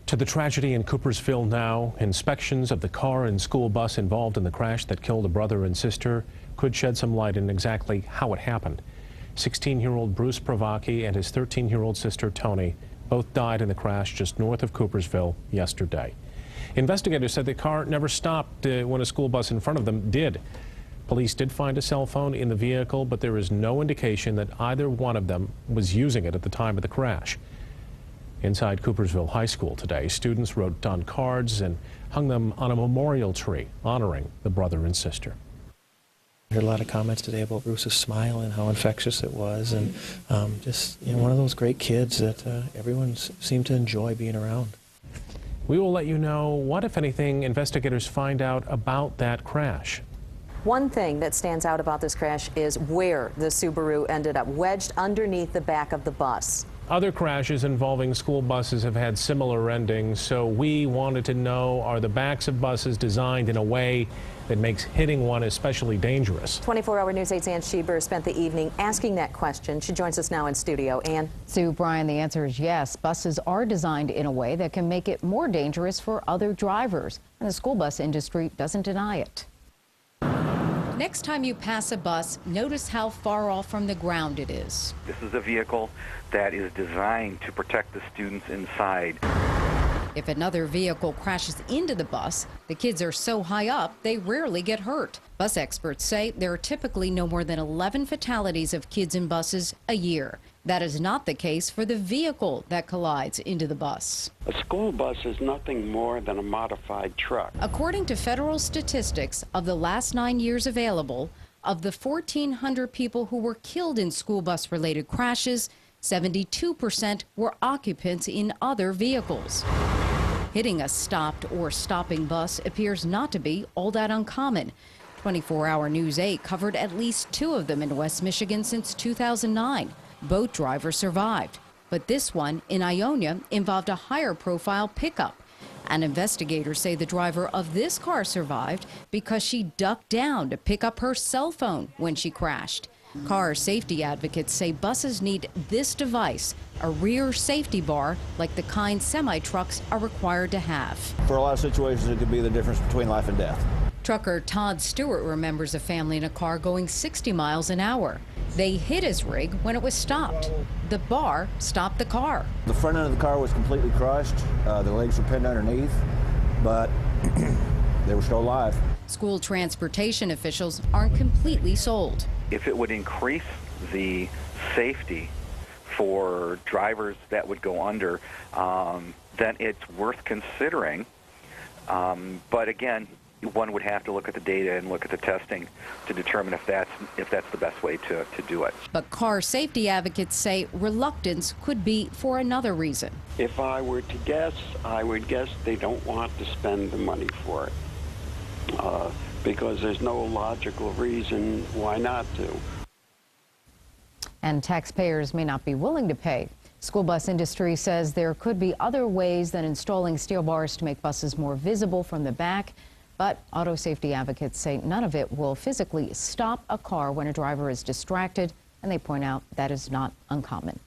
To the tragedy in Coopersville now. Inspections of the car and school bus involved in the crash that killed a brother and sister could shed some light on exactly how it happened. 16-year-old Bruce Pravaki and his 13-year-old sister Tony both died in the crash just north of Coopersville yesterday. Investigators said the car never stopped when a school bus in front of them did. Police did find a cell phone in the vehicle, but there is no indication that either one of them was using it at the time of the crash. Inside Coopersville High School today, students wrote on cards and hung them on a memorial tree honoring the brother and sister. I heard a lot of comments today about Bruce's smile and how infectious it was, and just one of those great kids that everyone seemed to enjoy being around. We will let you know what, if anything, investigators find out about that crash. One thing that stands out about this crash is where the Subaru ended up, wedged underneath the back of the bus. Other crashes involving school buses have had similar endings, so we wanted to know, are the backs of buses designed in a way that makes hitting one especially dangerous? 24-Hour News 8's Ann Schieber spent the evening asking that question. She joins us now in studio. Ann? Sue, Brian, the answer is yes. Buses are designed in a way that can make it more dangerous for other drivers, and the school bus industry doesn't deny it. Next time you pass a bus, notice how far off from the ground it is. This is a vehicle that is designed to protect the students inside. If another vehicle crashes into the bus, the kids are so high up they rarely get hurt. Bus experts say there are typically no more than 11 fatalities of kids in buses a year. That is not the case for the vehicle that collides into the bus. A school bus is nothing more than a modified truck. According to federal statistics, of the last 9 years available, of the 1,400 people who were killed in school bus-related crashes, 72% were occupants in other vehicles. Hitting a stopped or stopping bus appears not to be all that uncommon. 24-Hour News 8 covered at least 2 of them in West Michigan since 2009. Both drivers survived, but this one in Ionia involved a higher profile pickup. And investigators say the driver of this car survived because she ducked down to pick up her cell phone when she crashed. Car safety advocates say buses need this device, a rear safety bar like the kind semi-trucks are required to have. For a lot of situations, it could be the difference between life and death. Trucker Todd Stewart remembers a family in a car going 60 miles an hour. They hit his rig when it was stopped. The bar stopped the car. The front end of the car was completely crushed. The legs were pinned underneath, but they were still alive. School transportation officials aren't completely sold. If it would increase the safety for drivers that would go under, then it's worth considering. But again, one would have to look at the data and look at the testing to determine if that's the best way to do it. But car safety advocates say reluctance could be for another reason. If I were to guess, I would guess they don't want to spend the money for it. Because there's no logical reason why not to. And taxpayers may not be willing to pay. School bus industry says there could be other ways than installing steel bars to make buses more visible from the back. But auto safety advocates say none of it will physically stop a car when a driver is distracted, and they point out that is not uncommon.